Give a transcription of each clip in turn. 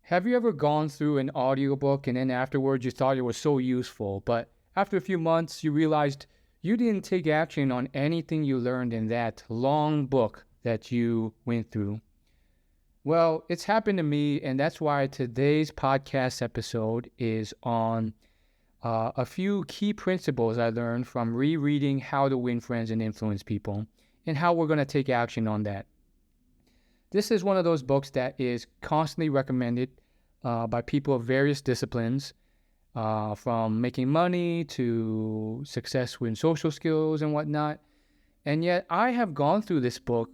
Have you ever gone through an audiobook and then afterwards you thought it was so useful, but after a few months you realized you didn't take action on anything you learned in that long book that you went through? Well, it's happened to me, and that's why today's podcast episode is on a few key principles I learned from rereading How to Win Friends and Influence People and how we're going to take action on that. This is one of those books that is constantly recommended by people of various disciplines, from making money to success with social skills and whatnot. And yet, I have gone through this book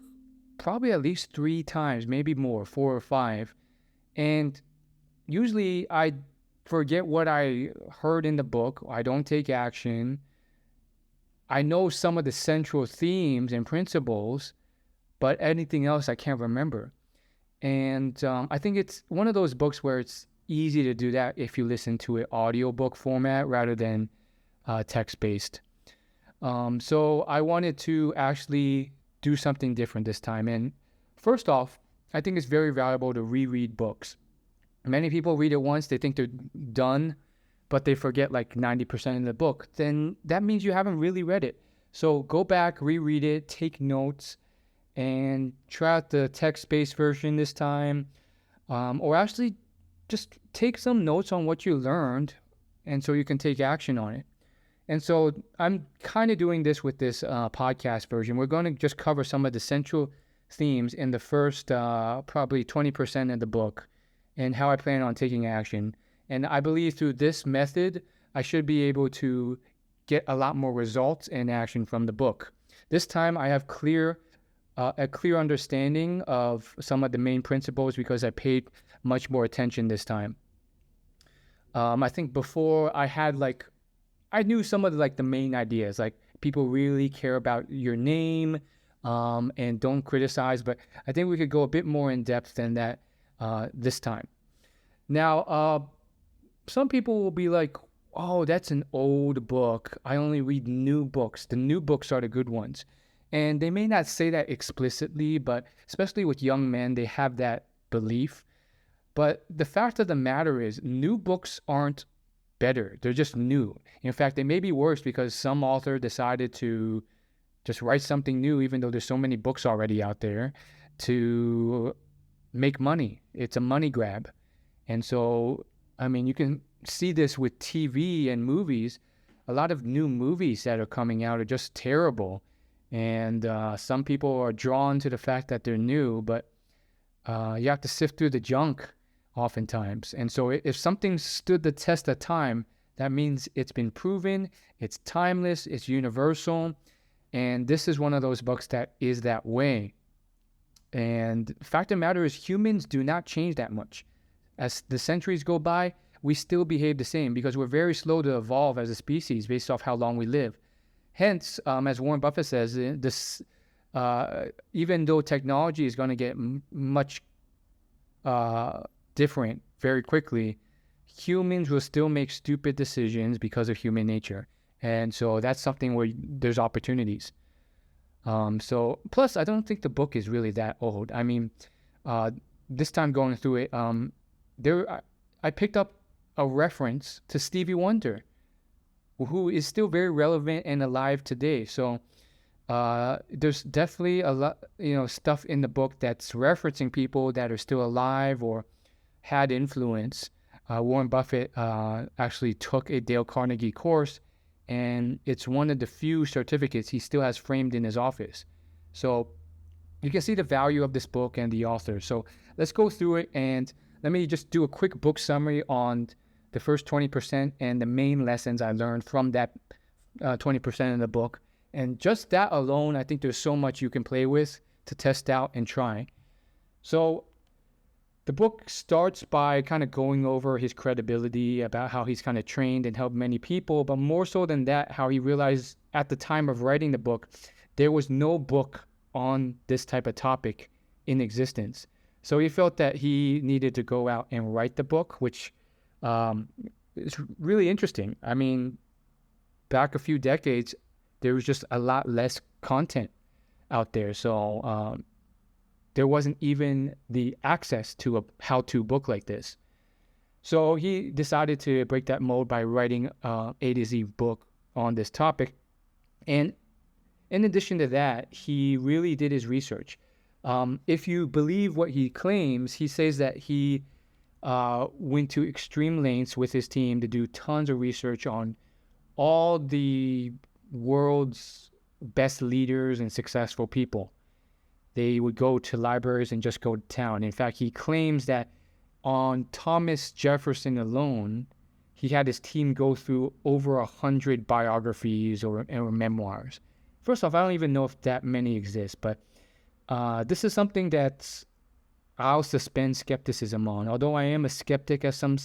probably at least 3 times, maybe more, 4 or 5. And usually, I forget what I heard in the book. I don't take action. I know some of the central themes and principles, but anything else I can't remember. And I think it's one of those books where it's easy to do that if you listen to it audiobook format rather than text-based. So I wanted to actually do something different this time. And first off, I think it's very valuable to reread books. Many people read it once, they think they're done, but they forget like 90% of the book. Then that means you haven't really read it. So go back, reread it, take notes, and try out the text-based version this time, or actually just take some notes on what you learned, and so you can take action on it. And so I'm kind of doing this with this podcast version. We're going to just cover some of the central themes in the first probably 20% of the book and how I plan on taking action. And I believe through this method, I should be able to get a lot more results and action from the book. This time I have a clear understanding of some of the main principles because I paid much more attention this time. I think before I knew some of the main ideas, like people really care about your name and don't criticize, but I think we could go a bit more in depth than that this time. Now, some people will be like, oh, that's an old book. I only read new books. The new books are the good ones. And they may not say that explicitly, but especially with young men, they have that belief. But the fact of the matter is, new books aren't better. They're just new. In fact, they may be worse because some author decided to just write something new, even though there's so many books already out there, to make money. It's a money grab. And so, I mean, you can see this with TV and movies. A lot of new movies that are coming out are just terrible. And some people are drawn to the fact that they're new, but you have to sift through the junk oftentimes. And so if something stood the test of time, that means it's been proven, it's timeless, it's universal. And this is one of those books that is that way. And the fact of the matter is, humans do not change that much. As the centuries go by, we still behave the same because we're very slow to evolve as a species based off how long we live. Hence, as Warren Buffett says, even though technology is going to get much different very quickly, humans will still make stupid decisions because of human nature. And so that's something where there's opportunities. So plus, I don't think the book is really that old. I mean, this time going through it, I picked up a reference to Stevie Wonder, who is still very relevant and alive today. So there's definitely a lot, stuff in the book that's referencing people that are still alive or had influence. Warren Buffett actually took a Dale Carnegie course, and it's one of the few certificates he still has framed in his office. So you can see the value of this book and the author. So let's go through it, and let me just do a quick book summary on the first 20% and the main lessons I learned from that 20% of the book. And just that alone, I think there's so much you can play with to test out and try. So the book starts by kind of going over his credibility, about how he's kind of trained and helped many people, but more so than that, how he realized at the time of writing the book, there was no book on this type of topic in existence. So he felt that he needed to go out and write the book, which is really interesting. I mean, back a few decades, there was just a lot less content out there. So there wasn't even the access to a how-to book like this. So he decided to break that mold by writing A to Z book on this topic. And in addition to that, he really did his research. If you believe what he claims, he says that he went to extreme lengths with his team to do tons of research on all the world's best leaders and successful people. They would go to libraries and just go to town. In fact, he claims that on Thomas Jefferson alone, he had his team go through over 100 biographies or memoirs. First off, I don't even know if that many exist, but this is something that I'll suspend skepticism on. Although I am a skeptic at some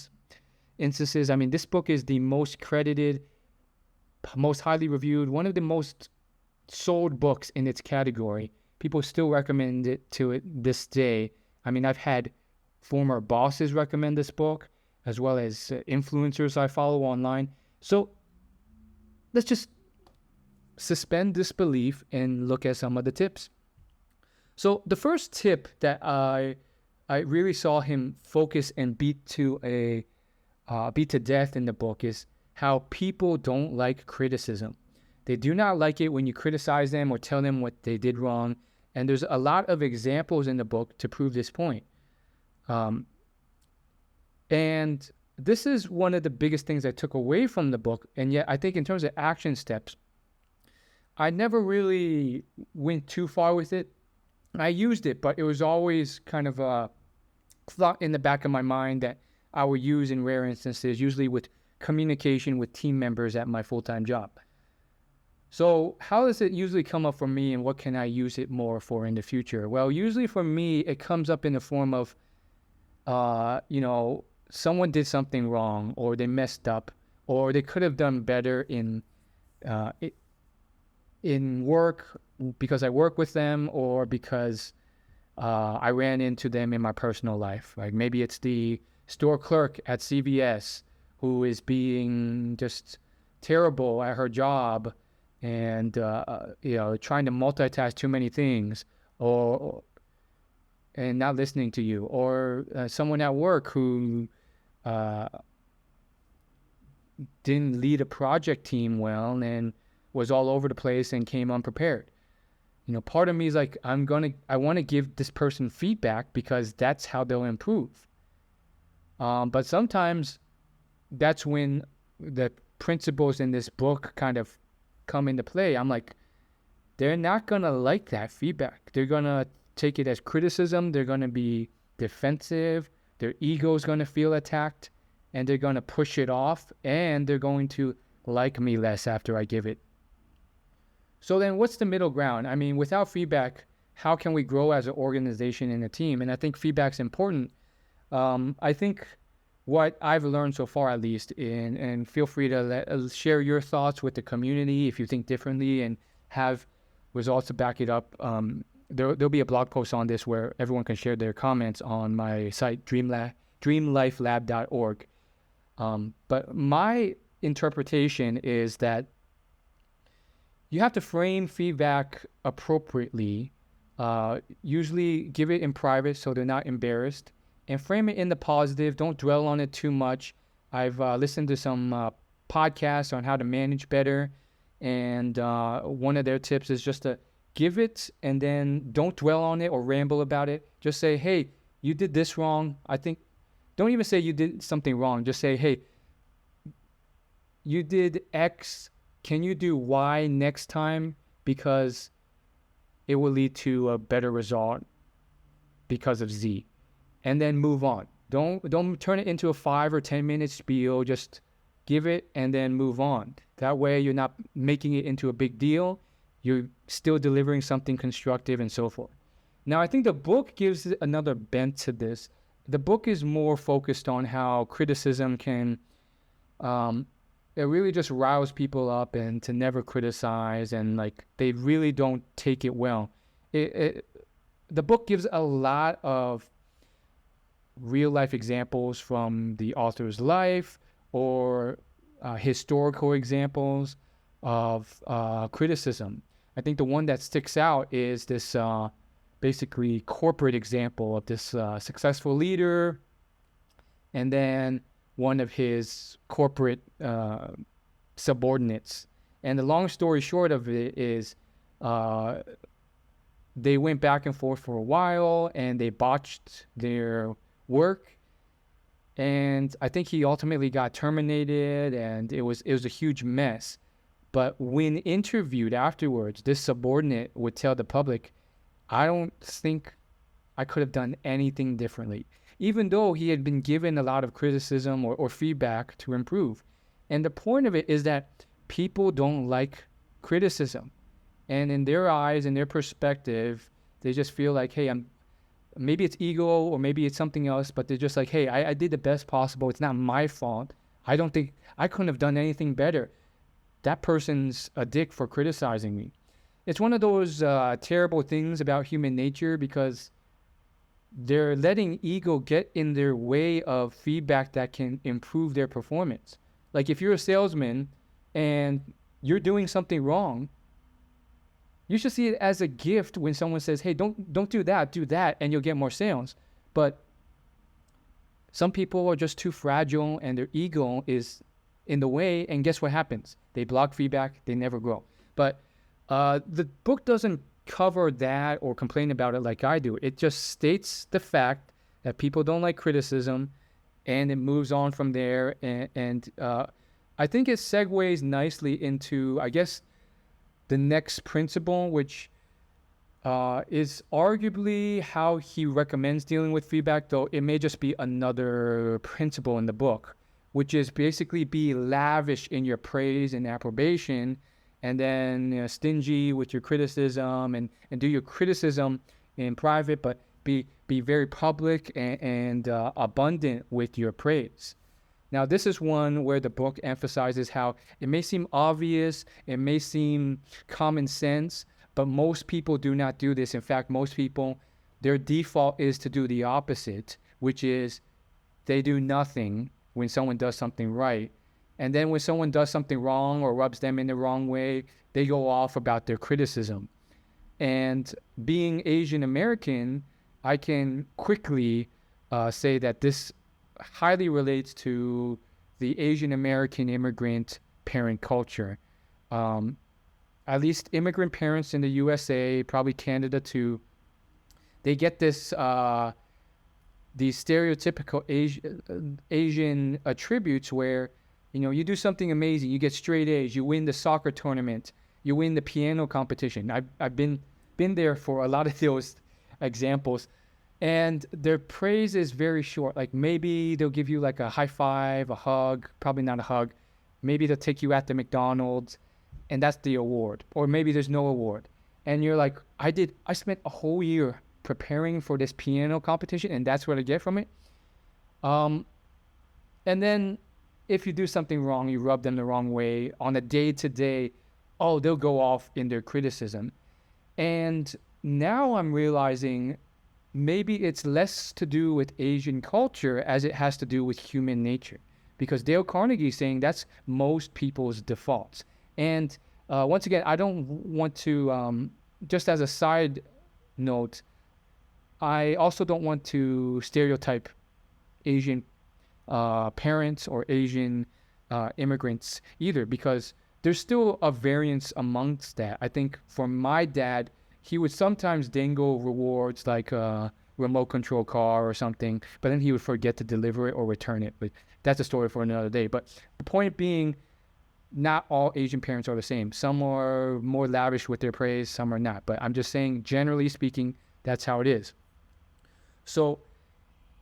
instances, I mean, this book is the most credited, most highly reviewed, one of the most sold books in its category. People still recommend it to it this day. I mean, I've had former bosses recommend this book, as well as influencers I follow online. So let's just suspend disbelief and look at some of the tips. So the first tip that I really saw him focus and beat to death in the book is how people don't like criticism. They do not like it when you criticize them or tell them what they did wrong. And there's a lot of examples in the book to prove this point. And this is one of the biggest things I took away from the book. And yet I think in terms of action steps, I never really went too far with it. I used it, but it was always kind of a thought in the back of my mind that I would use in rare instances, usually with communication with team members at my full-time job. So how does it usually come up for me, and what can I use it more for in the future? Well, usually for me, it comes up in the form of, someone did something wrong, or they messed up, or they could have done better in work because I work with them, or because I ran into them in my personal life. Like maybe it's the store clerk at CVS who is being just terrible at her job and trying to multitask too many things, and not listening to you, or someone at work who didn't lead a project team well and was all over the place and came unprepared. Part of me is like, I want to give this person feedback because that's how they'll improve. But sometimes that's when the principles in this book kind of come into play. I'm like, they're not going to like that feedback. They're going to take it as criticism. They're going to be defensive. Their ego is going to feel attacked, and they're going to push it off, and they're going to like me less after I give it. So then what's the middle ground? I mean, without feedback, how can we grow as an organization and a team? And I think feedback's important. I think what I've learned so far, at least, and feel free to share your thoughts with the community if you think differently and have results to back it up. There'll be a blog post on this where everyone can share their comments on my site, dreamlifelab.org. But my interpretation is that you have to frame feedback appropriately. Usually give it in private so they're not embarrassed, and frame it in the positive. Don't dwell on it too much. I've listened to some podcasts on how to manage better, and one of their tips is just to give it and then don't dwell on it or ramble about it. Just say, hey, you did this wrong. Don't even say you did something wrong. Just say, hey, you did X. Can you do Y next time? Because it will lead to a better result because of Z. And then move on. Don't turn it into a 5 or 10 minute spiel. Just give it and then move on. That way you're not making it into a big deal. You're still delivering something constructive and so forth. Now, I think the book gives another bent to this. The book is more focused on how criticism can it really just rouse people up and to never criticize, and like they really don't take it well. The book gives a lot of real life examples from the author's life, or historical examples of criticism. I think the one that sticks out is this basically corporate example of this successful leader, and then one of his corporate subordinates. And the long story short of it is uh, they went back and forth for a while and they botched their work. And I think he ultimately got terminated and it was a huge mess. But when interviewed afterwards, this subordinate would tell the public, I don't think I could have done anything differently, even though he had been given a lot of criticism or feedback to improve. And the point of it is that people don't like criticism. And in their eyes, in their perspective, they just feel like, hey, maybe it's ego or maybe it's something else, but they're just like, hey, I did the best possible. It's not my fault. I don't think I couldn't have done anything better. That person's a dick for criticizing me. It's one of those terrible things about human nature because they're letting ego get in their way of feedback that can improve their performance. Like if you're a salesman and you're doing something wrong, you should see it as a gift when someone says, hey, don't do that, and you'll get more sales. But some people are just too fragile and their ego is in the way, and guess what happens? They block feedback, they never grow. But the book doesn't cover that or complain about it like I do. It just states the fact that people don't like criticism, and it moves on from there. And I think it segues nicely into, I guess, the next principle, which is arguably how he recommends dealing with feedback, though it may just be another principle in the book, which is basically be lavish in your praise and approbation, and then stingy with your criticism, and do your criticism in private, but be very public and abundant with your praise. Now, this is one where the book emphasizes how it may seem obvious, it may seem common sense, but most people do not do this. In fact, most people, their default is to do the opposite, which is they do nothing when someone does something right. And then when someone does something wrong or rubs them in the wrong way, they go off about their criticism. And being Asian American, I can quickly say that this highly relates to the Asian American immigrant parent culture. At least immigrant parents in the USA, probably Canada too, they get this these stereotypical Asian attributes where, you know, you do something amazing, you get straight A's, you win the soccer tournament, you win the piano competition. I've been there for a lot of those examples, and their praise is very short. Like maybe they'll give you like a high five, a hug, probably not a hug. Maybe they'll take you out to McDonald's, and that's the award. Or maybe there's no award, and you're like, I spent a whole year preparing for this piano competition, and that's what I get from it. And then if you do something wrong, you rub them the wrong way on a day-to-day, oh, they'll go off in their criticism. And now I'm realizing maybe it's less to do with Asian culture as it has to do with human nature. Because Dale Carnegie is saying that's most people's defaults. And once again, I don't want to, just as a side note, I also don't want to stereotype Asian parents or Asian immigrants either, because there's still a variance amongst that. I think for my dad, he would sometimes dangle rewards like a remote control car or something, but then he would forget to deliver it or return it. But that's a story for another day. But the point being, not all Asian parents are the same. Some are more lavish with their praise, some are not. But I'm just saying, generally speaking, that's how it is. So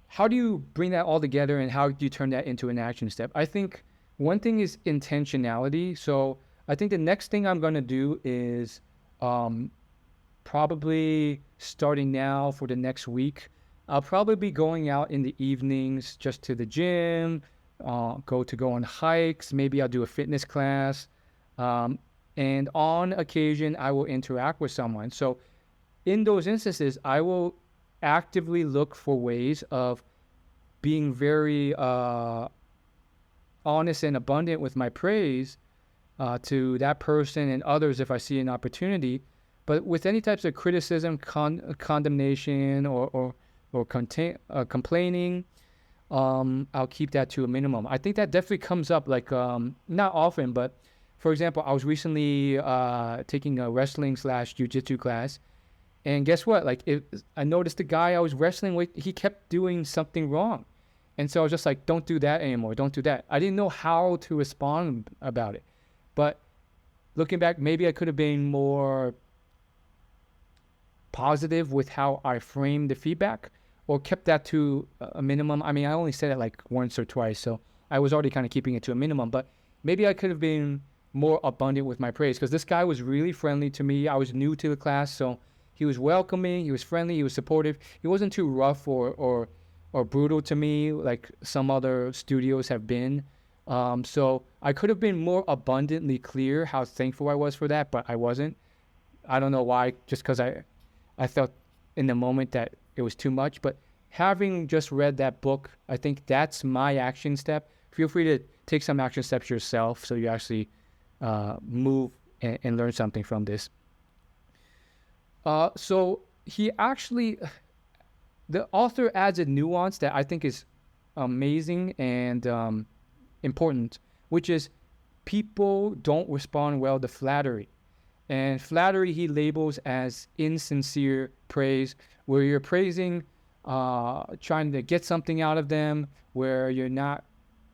how do you bring that all together, and how do you turn that into an action step? I think one thing is intentionality. So I think the next thing I'm going to do is probably starting now for the next week, I'll probably be going out in the evenings just to the gym, go on hikes. Maybe I'll do a fitness class. And on occasion, I will interact with someone. So in those instances, I will actively look for ways of being very honest and abundant with my praise to that person and others if I see an opportunity. But with any types of criticism, condemnation, or complaining, I'll keep that to a minimum. I think that definitely comes up like not often, but for example, I was recently taking a wrestling slash jujitsu class, and guess what? Like, I noticed the guy I was wrestling with, he kept doing something wrong, and so I was just like, "Don't do that anymore. Don't do that." I didn't know how to respond about it, but looking back, maybe I could have been more positive with how I framed the feedback or kept that to a minimum. I mean, I only said it like once or twice, so I was already kind of keeping it to a minimum, but maybe I could have been more abundant with my praise because this guy was really friendly to me. I was new to the class, so he was welcoming, he was friendly, he was supportive. He wasn't too rough or brutal to me like some other studios have been. So I could have been more abundantly clear how thankful I was for that, but I wasn't. I don't know why, just because I felt in the moment that it was too much. But having just read that book, I think that's my action step. Feel free to take some action steps yourself so you actually move and learn something from this. So he actually, the author adds a nuance that I think is amazing and important, which is people don't respond well to flattery. And flattery he labels as insincere praise, where you're praising, trying to get something out of them, where you're not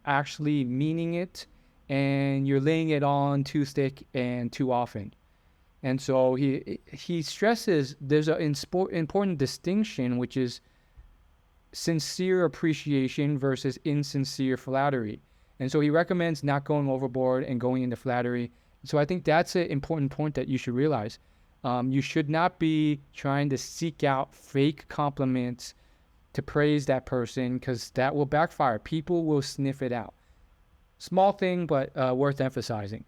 actually meaning it, and you're laying it on too thick and too often. And so he stresses there's an important distinction, which is sincere appreciation versus insincere flattery. And so he recommends not going overboard and going into flattery. So I think that's an important point that you should realize. You should not be trying to seek out fake compliments to praise that person because that will backfire. People will sniff it out. Small thing, but worth emphasizing.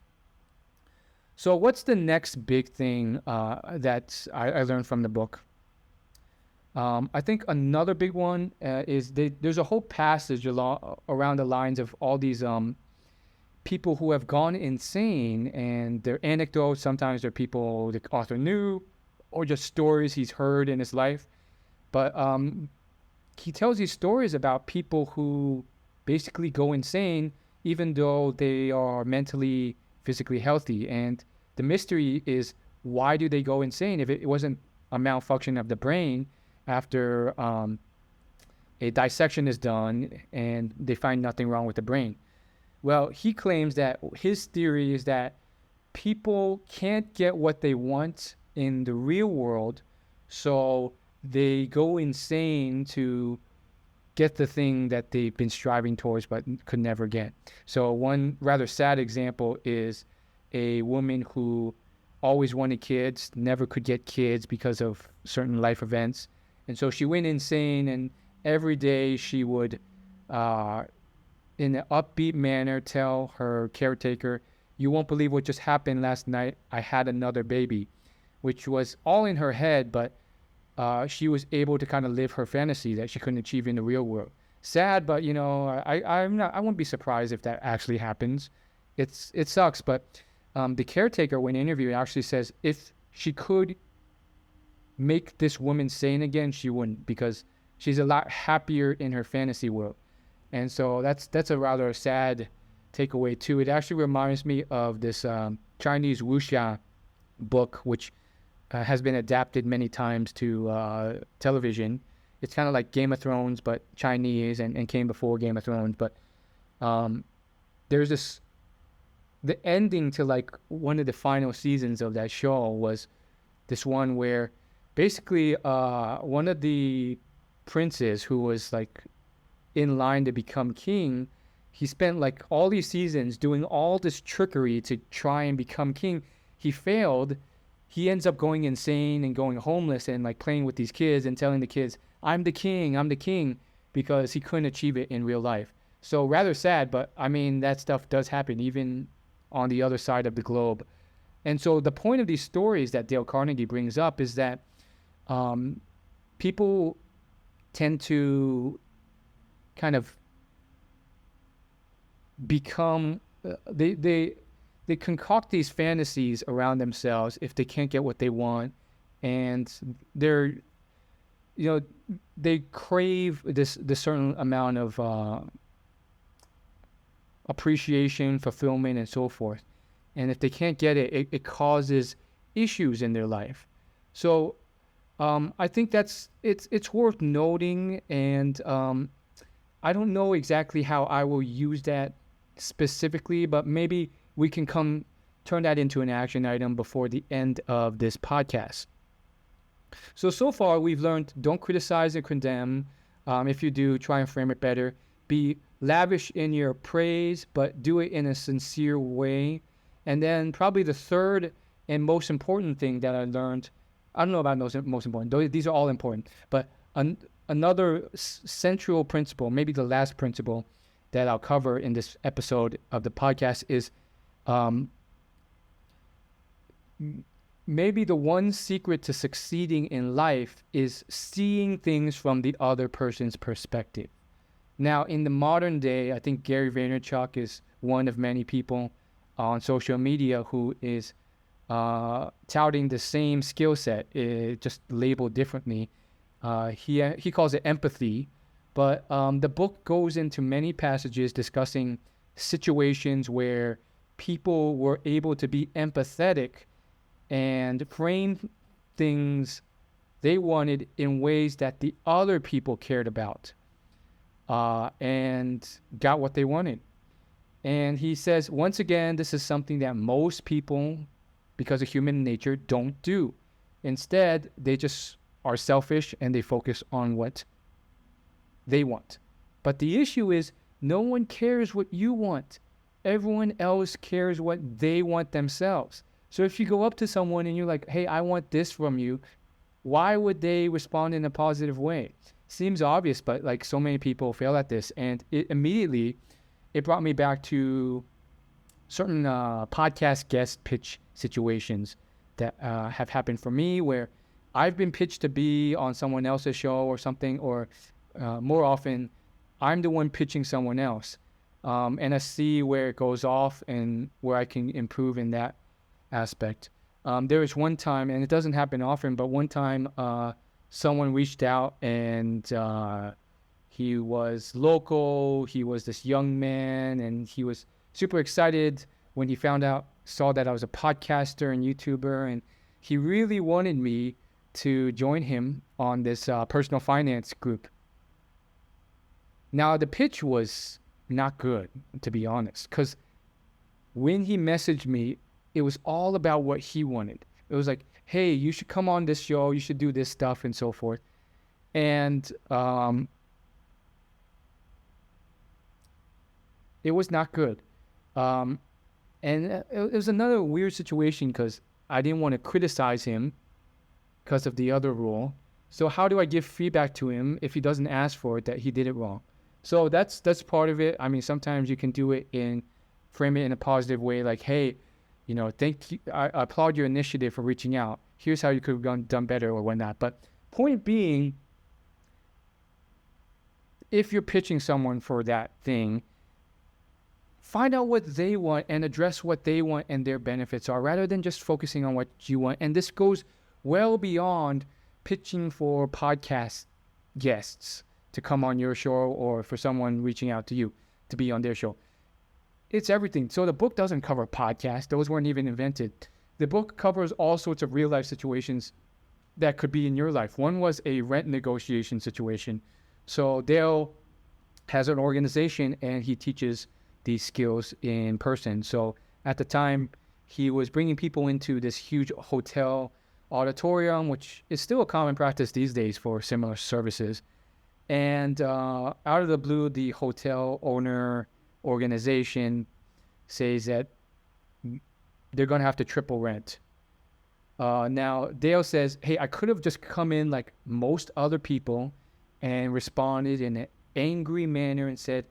So what's the next big thing that I learned from the book? I think another big one is there's a whole passage around the lines of all these people who have gone insane and their anecdotes. Sometimes they're people the author knew or just stories he's heard in his life. But he tells these stories about people who basically go insane even though they are mentally, physically healthy. And the mystery is, why do they go insane if it wasn't a malfunction of the brain after a dissection is done and they find nothing wrong with the brain? Well, he claims that his theory is that people can't get what they want in the real world, so they go insane to get the thing that they've been striving towards but could never get. So one rather sad example is a woman who always wanted kids, never could get kids because of certain life events. And so she went insane, and every day she would in an upbeat manner tell her caretaker, "You won't believe what just happened last night. I had another baby," which was all in her head, but she was able to kind of live her fantasy that she couldn't achieve in the real world. Sad, but I wouldn't be surprised if that actually happens. It sucks, but the caretaker, when interviewed, actually says if she could make this woman sane again, she wouldn't, because she's a lot happier in her fantasy world. And so that's a rather sad takeaway too. It actually reminds me of this Chinese wuxia book, which has been adapted many times to television. It's kind of like Game of Thrones, but Chinese, and came before Game of Thrones. But there's the ending to like one of the final seasons of that show was this one where basically one of the princes who was like in line to become king, he spent like all these seasons doing all this trickery to try and become king. He failed. He ends up going insane and going homeless and like playing with these kids and telling the kids, I'm the king, because he couldn't achieve it in real life. So rather sad, but I mean, that stuff does happen even on the other side of the globe. And so the point of these stories that Dale Carnegie brings up is that people tend to kind of become they concoct these fantasies around themselves if they can't get what they want, and they're they crave this certain amount of appreciation, fulfillment, and so forth. And if they can't get it, it causes issues in their life. So I think it's worth noting, and I don't know exactly how I will use that specifically, but maybe we can turn that into an action item before the end of this podcast. So far we've learned, don't criticize and condemn. If you do, try and frame it better. Be lavish in your praise, but do it in a sincere way. And then probably the third and most important thing that I learned, I don't know about those most important. These are all important. But another central principle, maybe the last principle that I'll cover in this episode of the podcast is maybe the one secret to succeeding in life is seeing things from the other person's perspective. Now, in the modern day, I think Gary Vaynerchuk is one of many people on social media who is touting the same skill set, just labeled differently. He calls it empathy, but the book goes into many passages discussing situations where people were able to be empathetic and frame things they wanted in ways that the other people cared about, and got what they wanted. And he says, once again, this is something that most people, because of human nature, don't do. Instead, they just are selfish and they focus on what they want. But the issue is, no one cares what you want. Everyone else cares what they want themselves. So if you go up to someone and you're like, hey, I want this from you, why would they respond in a positive way? Seems obvious, but like so many people fail at this. And it brought me back to certain podcast guest pitch situations that have happened for me, where I've been pitched to be on someone else's show or something, or more often, I'm the one pitching someone else. And I see where it goes off and where I can improve in that aspect. There was one time, and it doesn't happen often, but one time someone reached out, and he was local. He was this young man, and he was super excited when he saw that I was a podcaster and YouTuber, and he really wanted me to join him on this personal finance group. Now, the pitch was not good, to be honest, because when he messaged me, it was all about what he wanted. It was like, hey, you should come on this show, you should do this stuff, and so forth. And it was not good. And it was another weird situation because I didn't want to criticize him because of the other rule. So how do I give feedback to him if he doesn't ask for it, that he did it wrong? So that's part of it. I mean, sometimes you can do it frame it in a positive way, like, hey, thank you. I applaud your initiative for reaching out. Here's how you could have done better or whatnot. But point being, if you're pitching someone for that thing, find out what they want and address what they want and their benefits are, rather than just focusing on what you want. And this goes well beyond pitching for podcast guests to come on your show, or for someone reaching out to you to be on their show. It's everything. So the book doesn't cover podcasts. Those weren't even invented. The book covers all sorts of real life situations that could be in your life. One was a rent negotiation situation. So Dale has an organization and he teaches these skills in person. So at the time, he was bringing people into this huge hotel auditorium, which is still a common practice these days for similar services. And out of the blue, the hotel owner organization says that they're going to have to triple rent. Now, Dale says, hey, I could have just come in like most other people and responded in an angry manner and said,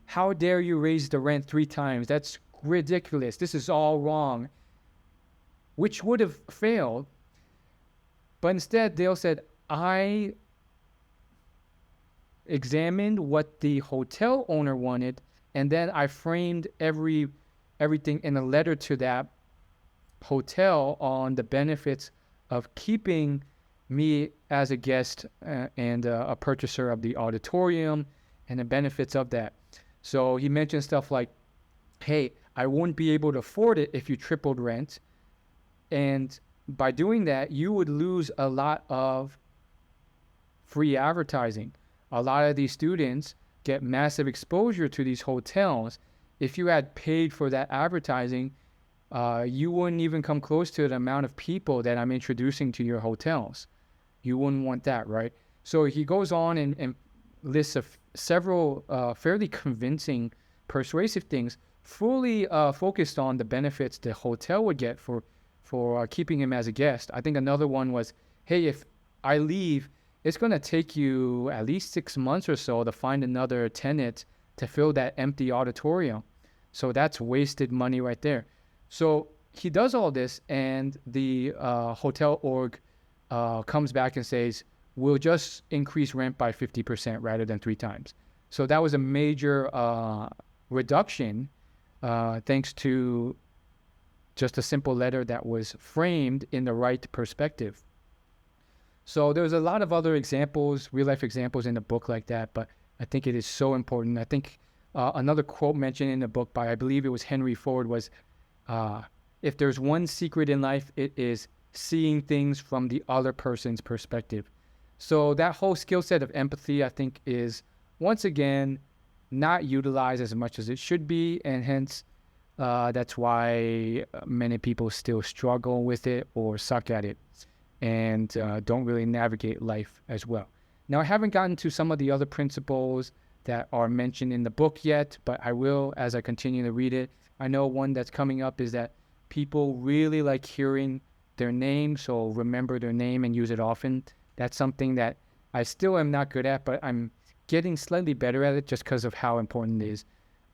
how dare you raise the rent 3 times? That's ridiculous. This is all wrong, which would have failed. But instead, Dale said, I examined what the hotel owner wanted, and then I framed everything in a letter to that hotel on the benefits of keeping me as a guest and a purchaser of the auditorium and the benefits of that. So he mentioned stuff like, hey, I wouldn't be able to afford it if you tripled rent. And by doing that, you would lose a lot of free advertising. A lot of these students get massive exposure to these hotels. If you had paid for that advertising, you wouldn't even come close to the amount of people that I'm introducing to your hotels. You wouldn't want that, right? So he goes on and lists several fairly convincing, persuasive things, fully focused on the benefits the hotel would get for keeping him as a guest. I think another one was, hey, if I leave, it's going to take you at least 6 months or so to find another tenant to fill that empty auditorium. So that's wasted money right there. So he does all this, and the hotel org comes back and says, we'll just increase rent by 50% rather than 3 times. So that was a major reduction thanks to just a simple letter that was framed in the right perspective. So there's a lot of other examples, real life examples in the book like that, but I think it is so important. I think another quote mentioned in the book by, I believe it was Henry Ford, was, if there's one secret in life, it is seeing things from the other person's perspective. So that whole skill set of empathy, I think, is once again not utilized as much as it should be, and hence that's why many people still struggle with it or suck at it and don't really navigate life as well. Now, I haven't gotten to some of the other principles that are mentioned in the book yet, but I will as I continue to read it. I know one that's coming up is that people really like hearing their name, so remember their name and use it often. That's something that I still am not good at, but I'm getting slightly better at it just because of how important it is.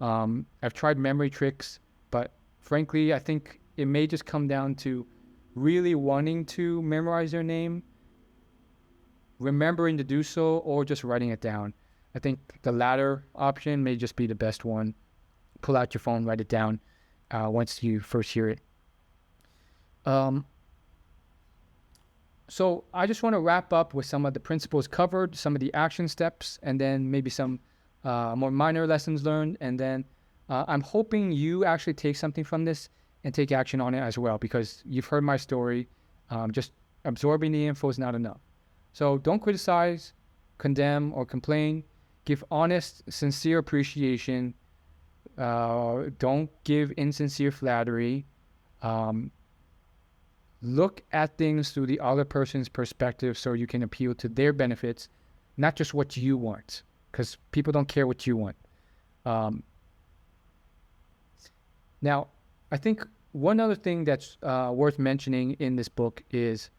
I've tried memory tricks, but frankly, I think it may just come down to really wanting to memorize their name, remembering to do so, or just writing it down. I think the latter option may just be the best one. Pull out your phone, write it down once you first hear it. So I just want to wrap up with some of the principles covered, some of the action steps, and then maybe some more minor lessons learned. And then I'm hoping you actually take something from this and take action on it as well, because you've heard my story. Just absorbing the info is not enough. So don't criticize, condemn, or complain. Give honest, sincere appreciation. Don't give insincere flattery. Look at things through the other person's perspective so you can appeal to their benefits, not just what you want, because people don't care what you want. Now, I think one other thing that's worth mentioning in this book is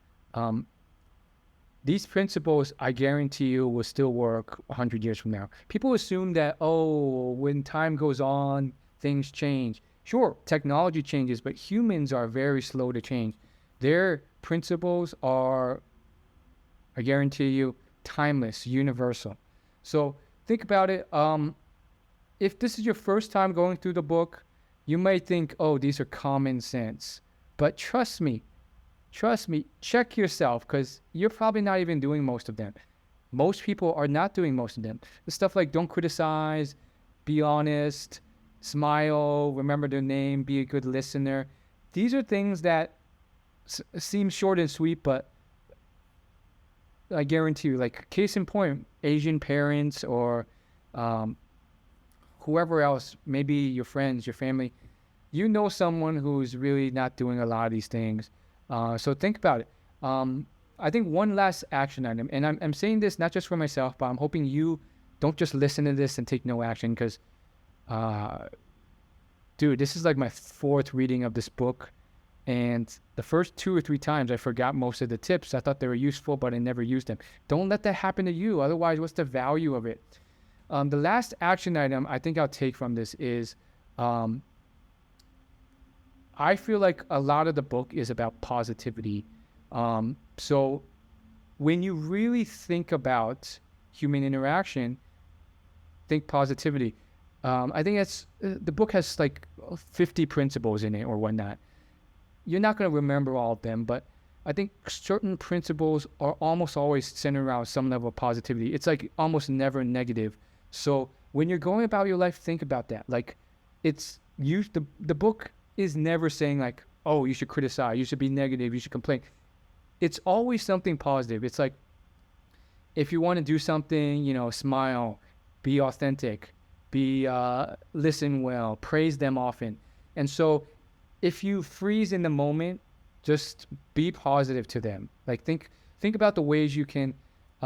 these principles, I guarantee you, will still work 100 years from now. People assume that, oh, when time goes on, things change. Sure, technology changes, but humans are very slow to change. Their principles are, I guarantee you, timeless, universal. So think about it. If this is your first time going through the book, you might think, oh, these are common sense. But trust me, check yourself, because you're probably not even doing most of them. Most people are not doing most of them. The stuff like don't criticize, be honest, smile, remember their name, be a good listener. These are things that seem short and sweet, but I guarantee you, like case in point, Asian parents or whoever else, maybe your friends, your family, you know someone who's really not doing a lot of these things. So think about it. I think one last action item, and I'm saying this not just for myself, but I'm hoping you don't just listen to this and take no action, because, dude, this is like my 4th reading of this book. And the first 2 or 3 times I forgot most of the tips. I thought they were useful, but I never used them. Don't let that happen to you. Otherwise, what's the value of it? The last action item I think I'll take from this is I feel like a lot of the book is about positivity. So when you really think about human interaction, think positivity. I think that's the book has like 50 principles in it or whatnot. You're not going to remember all of them, but I think certain principles are almost always centered around some level of positivity. It's like almost never negative. So when you're going about your life, think about that. Like, it's you. The book is never saying like, oh, you should criticize, you should be negative, you should complain. It's always something positive. It's like, if you want to do something, smile, be authentic, be listen well, praise them often. And so if you freeze in the moment, just be positive to them. Like, think about the ways you can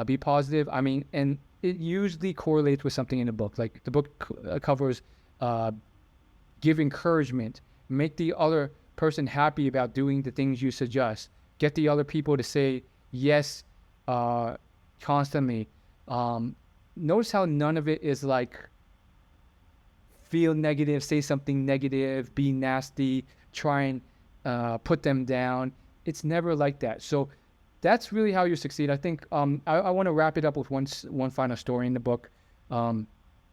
be positive. I mean, and it usually correlates with something in the book. Like, the book covers give encouragement, make the other person happy about doing the things you suggest, get the other people to say yes constantly. Notice how none of it is like feel negative, say something negative, be nasty, try and put them down. It's never like that. So that's really how you succeed. I think I want to wrap it up with one final story in the book.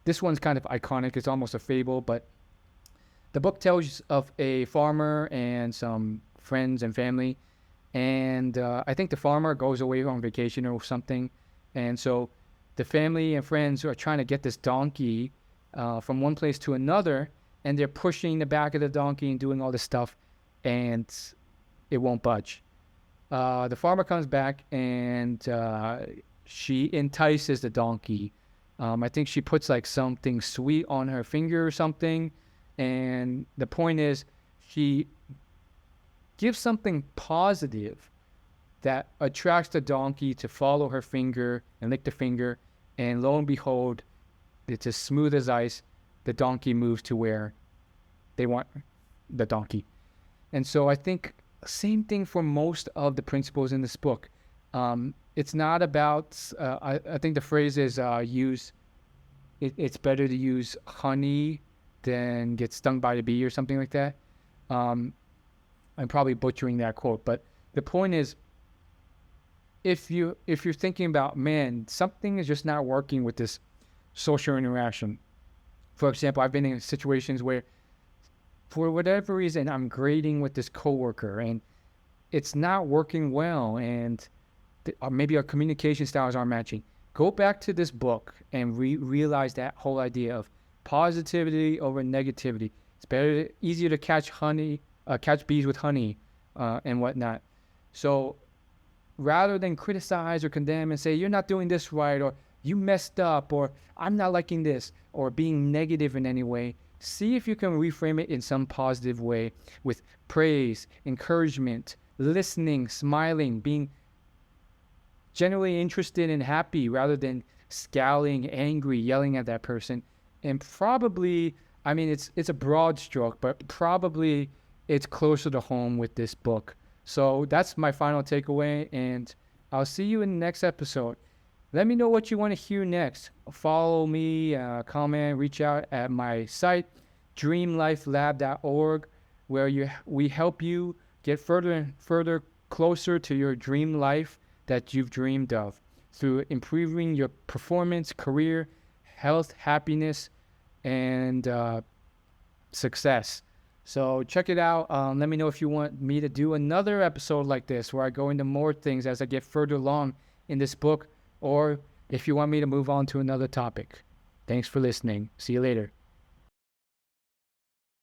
This one's kind of iconic. It's almost a fable, but the book tells of a farmer and some friends and family. And I think the farmer goes away on vacation or something. And so the family and friends are trying to get this donkey from one place to another. And they're pushing the back of the donkey and doing all this stuff. And it won't budge. The farmer comes back and she entices the donkey. I think she puts like something sweet on her finger or something. And the point is, she gives something positive that attracts the donkey to follow her finger and lick the finger. And lo and behold, it's as smooth as ice. The donkey moves to where they want the donkey. And so I think same thing for most of the principles in this book. It's not about, I think the phrase is it's better to use honey than get stung by the bee or something like that. I'm probably butchering that quote, but the point is, if you're thinking about, man, something is just not working with this social interaction. For example, I've been in situations where, for whatever reason, I'm grading with this coworker and it's not working well, and maybe our communication styles aren't matching. Go back to this book and realize that whole idea of positivity over negativity. It's easier to catch bees with honey, and whatnot. So rather than criticize or condemn and say, you're not doing this right, or you messed up, or I'm not liking this, or being negative in any way, see if you can reframe it in some positive way with praise, encouragement, listening, smiling, being genuinely interested and happy rather than scowling, angry, yelling at that person. And probably, I mean, it's a broad stroke, but probably it's closer to home with this book. So that's my final takeaway, and I'll see you in the next episode. Let me know what you want to hear next. Follow me, comment, reach out at my site, dreamlifelab.org, where we help you get further and further closer to your dream life that you've dreamed of through improving your performance, career, health, happiness, and success. So check it out. Let me know if you want me to do another episode like this where I go into more things as I get further along in this book, or if you want me to move on to another topic. Thanks for listening. See you later.